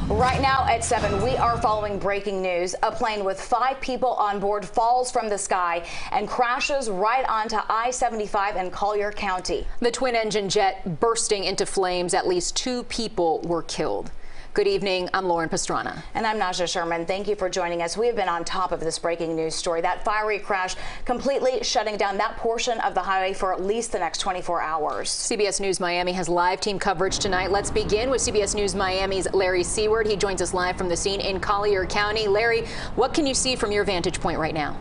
Right now at 7, we are following breaking news. A plane with 5 people on board falls from the sky and crashes right onto I-75 in Collier County. The twin-engine jet bursting into flames. At least 2 people were killed. Good evening. I'm Lauren Pastrana. And I'm Naya Sherman. Thank you for joining us. We have been on top of this breaking news story. That fiery crash completely shutting down that portion of the highway for at least the next 24 hours. CBS News Miami has live team coverage tonight. Let's begin with CBS News Miami's Larry Seward. He joins us live from the scene in Collier County. Larry, what can you see from your vantage point right now?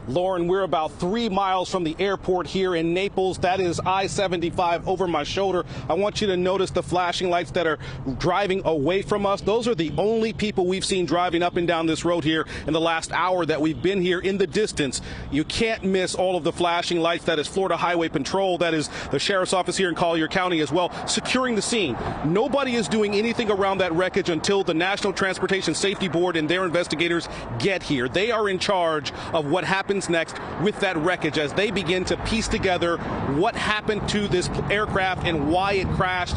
Lauren, we're about 3 miles from the airport here in Naples. That is I-75 over my shoulder. I want you to notice the flashing lights that are driving away from us. Those are the only people we've seen driving up and down this road here in the last hour that we've been here in the distance. You can't miss all of the flashing lights. That is Florida Highway Patrol. That is the Sheriff's Office here in Collier County as well, securing the scene. Nobody is doing anything around that wreckage until the National Transportation Safety Board and their investigators get here. They are in charge of what happens next with that wreckage as they begin to piece together what happened to this aircraft and why it crashed,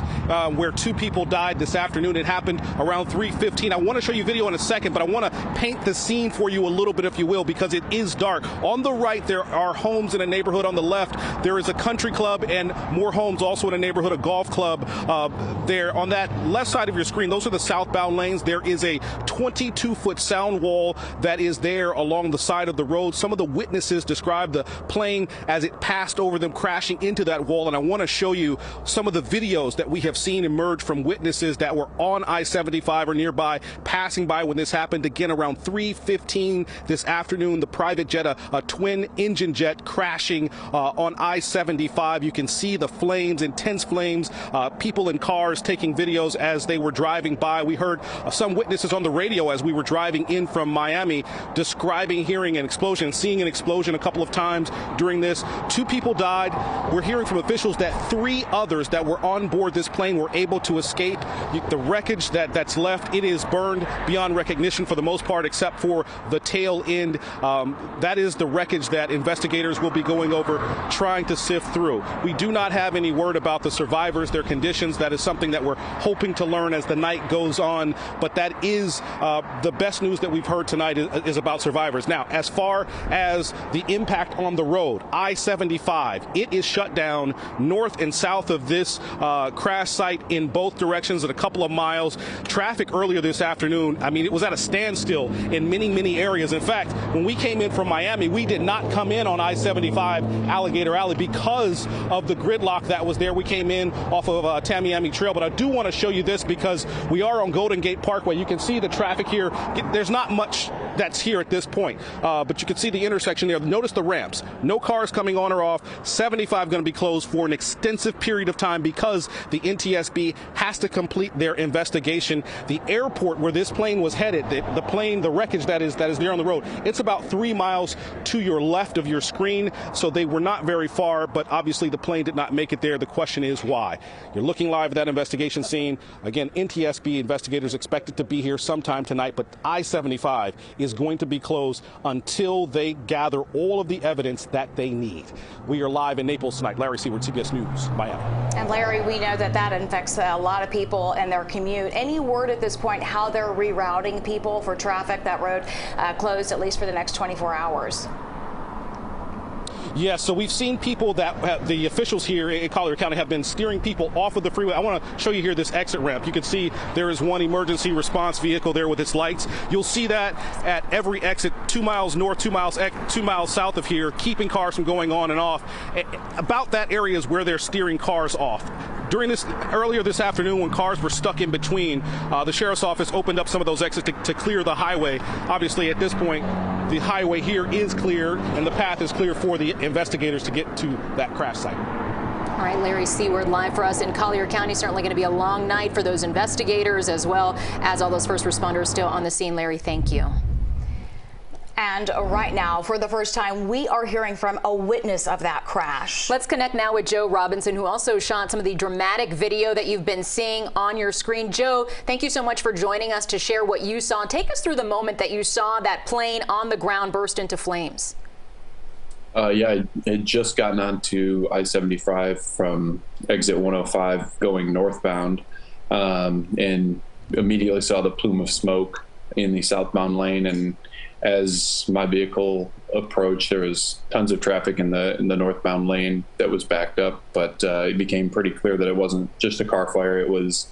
where 2 people died this afternoon. It happened around 3:15. I want to show you video in a second, but I want to paint the scene for you a little bit, if you will, because it is dark. On the right, there are homes in a neighborhood. On the left, there is a country club and more homes also in a neighborhood, a golf club. There on that left side of your screen, those are the southbound lanes. There is a 22-foot sound wall that is there along the side of the road. Some of the witnesses described the plane as it passed over them, crashing into that wall. And I want to show you some of the videos that we have seen emerge from witnesses that were on I-75 or nearby, passing by when this happened. Again, around 3:15 this afternoon, the private jet, a twin-engine jet, crashing on I-75. You can see the flames, intense flames, people in cars taking videos as they were driving by. We heard some witnesses on the radio as we were driving in from Miami describing hearing an explosion, seeing an explosion a couple of times during this. 2 people died. We're hearing from officials that 3 others that were on board this plane were able to escape. The wreckage that's left, it is burned beyond recognition for the most part, except for the tail end. That is the wreckage that investigators will be going over, trying to sift through. We do not have any word about the survivors, their conditions. That is something that we're hoping to learn as the night goes on. But that is the best news that we've heard tonight is about survivors. Now, as far as the impact on the road, I-75, it is shut down north and south of this crash site in both directions at a couple of miles. Traffic earlier this afternoon, I mean, it was at a standstill in many areas. In fact, when we came in from Miami, we did not come in on I-75 Alligator Alley because of the gridlock that was there. We came in off of Tamiami Trail, but I do want to show you this because we are on Golden Gate Parkway. You can see the traffic here. There's not much that's here at this point, but you can see the intersection there. Notice the ramps. No cars coming on or off. 75 going to be closed for an extensive period of time because the NTSB has to complete their investigation. The airport where this plane was headed, the wreckage that is there on the road, it's about 3 miles to your left of your screen. So they were not very far, but obviously the plane did not make it there. The question is why. You're looking live at that investigation scene. Again, NTSB investigators expected to be here sometime tonight, but I-75 is going to be closed until they gather all of the evidence that they need. We are live in Naples tonight. Larry Seward, CBS News, Miami. And Larry, we know that affects a lot of people and their commute. Any word at this point how they're rerouting people for traffic? That road closed at least for the next 24 hours. Yes, so we've seen people that the officials here in Collier County have been steering people off of the freeway. I want to show you here this exit ramp. You can see there is one emergency response vehicle there with its lights. You'll see that at every exit 2 miles north, 2 miles south of here, keeping cars from going on and off. About that area is where they're steering cars off. Earlier this afternoon, when cars were stuck in between, the Sheriff's Office opened up some of those exits to clear the highway. Obviously, at this point, the highway here is clear, and the path is clear for the investigators to get to that crash site. All right, Larry Seward live for us in Collier County. Certainly going to be a long night for those investigators as well as all those first responders still on the scene. Larry, thank you. And right now, for the first time, we are hearing from a witness of that crash. Let's connect now with Joe Robinson, who also shot some of the dramatic video that you've been seeing on your screen. Joe, thank you so much for joining us to share what you saw. Take us through the moment that you saw that plane on the ground burst into flames. Yeah, I had just gotten onto I-75 from exit 105 going northbound. and immediately saw the plume of smoke in the southbound lane. And as my vehicle approached, there was tons of traffic in the northbound lane that was backed up, but it became pretty clear that it wasn't just a car fire. It was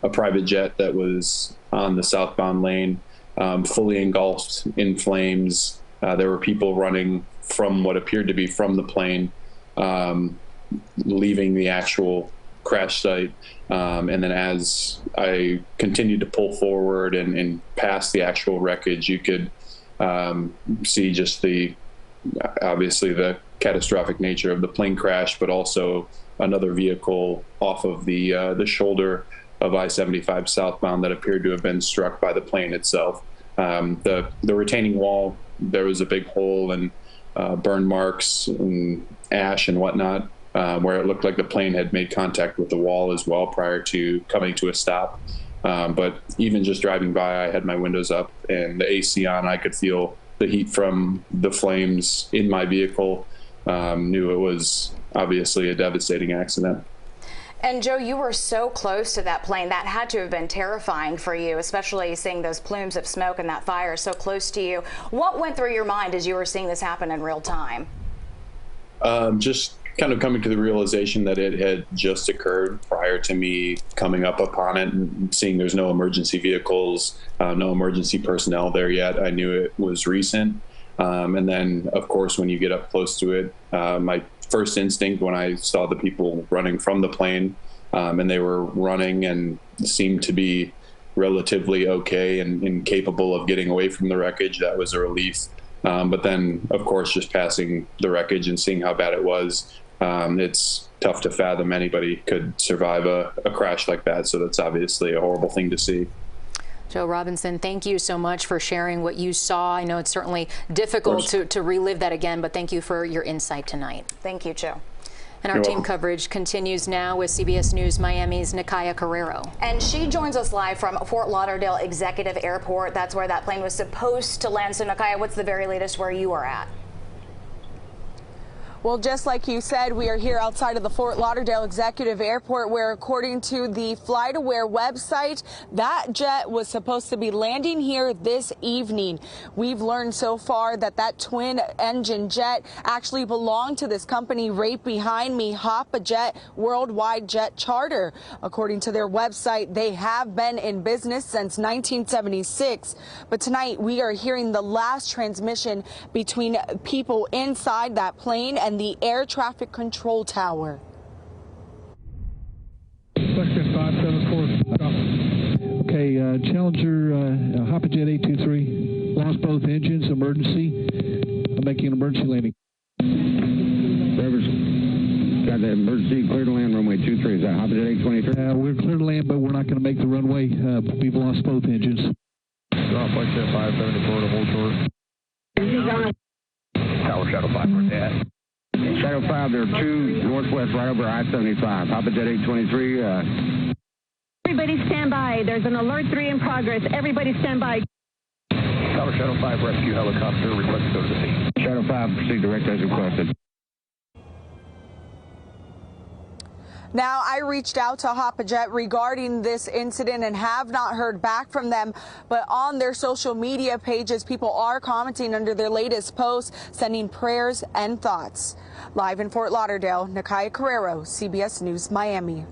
a private jet that was on the southbound lane, fully engulfed in flames. There were people running from what appeared to be from the plane, leaving the actual crash site. And then as I continued to pull forward and past the actual wreckage, you could see just obviously the catastrophic nature of the plane crash, but also another vehicle off of the shoulder of I-75 southbound that appeared to have been struck by the plane itself. The retaining wall, there was a big hole and burn marks and ash and whatnot, where it looked like the plane had made contact with the wall as well prior to coming to a stop. But even just driving by, I had my windows up and the AC on. I could feel the heat from the flames in my vehicle. Knew it was obviously a devastating accident. And Joe, you were so close to that plane. That had to have been terrifying for you, especially seeing those plumes of smoke and that fire so close to you. What went through your mind as you were seeing this happen in real time? Just kind of coming to the realization that it had just occurred prior to me coming up upon it and seeing there's no emergency vehicles, no emergency personnel there yet. I knew it was recent. And then, of course, when you get up close to it, my first instinct when I saw the people running from the plane, and they were running and seemed to be relatively okay and capable of getting away from the wreckage, that was a relief. But then, of course, just passing the wreckage and seeing how bad it was, it's tough to fathom anybody could survive a crash like that. So that's obviously a horrible thing to see. Joe Robinson, thank you so much for sharing what you saw. I know it's certainly difficult to relive that again, but thank you for your insight tonight. Thank you, Joe. And our team coverage continues now with CBS News Miami's Naya Carrero. And she joins us live from Fort Lauderdale Executive Airport. That's where that plane was supposed to land. So Nikiya, what's the very latest where you are at? Well, just like you said, we are here outside of the Fort Lauderdale Executive Airport, where according to the FlightAware website, that jet was supposed to be landing here this evening. We've learned so far that that twin engine jet actually belonged to this company right behind me, Hop a Jet Worldwide Jet Charter. According to their website, they have been in business since 1976. But tonight we are hearing the last transmission between people inside that plane and the air traffic control tower. Question 574. Okay, Challenger Hop a Jet 823 lost both engines. Emergency. I'm making an emergency landing. Drivers got the emergency clear to land runway 23. Is that Hop a Jet 823? We're clear to land, but we're not going to make the runway. We've lost both engines. Drop like that 574 to hold short. Tower Shadow 5, where's that? Shadow 5, there are two northwest right over I-75. Hop a Jet 823. Everybody stand by. There's an alert 3 in progress. Everybody stand by. Tower Shadow 5 rescue helicopter request to go to the scene. Shadow 5, proceed direct as requested. Now, I reached out to Hop a Jet regarding this incident and have not heard back from them. But on their social media pages, people are commenting under their latest posts, sending prayers and thoughts. Live in Fort Lauderdale, Naya Carrero, CBS News Miami.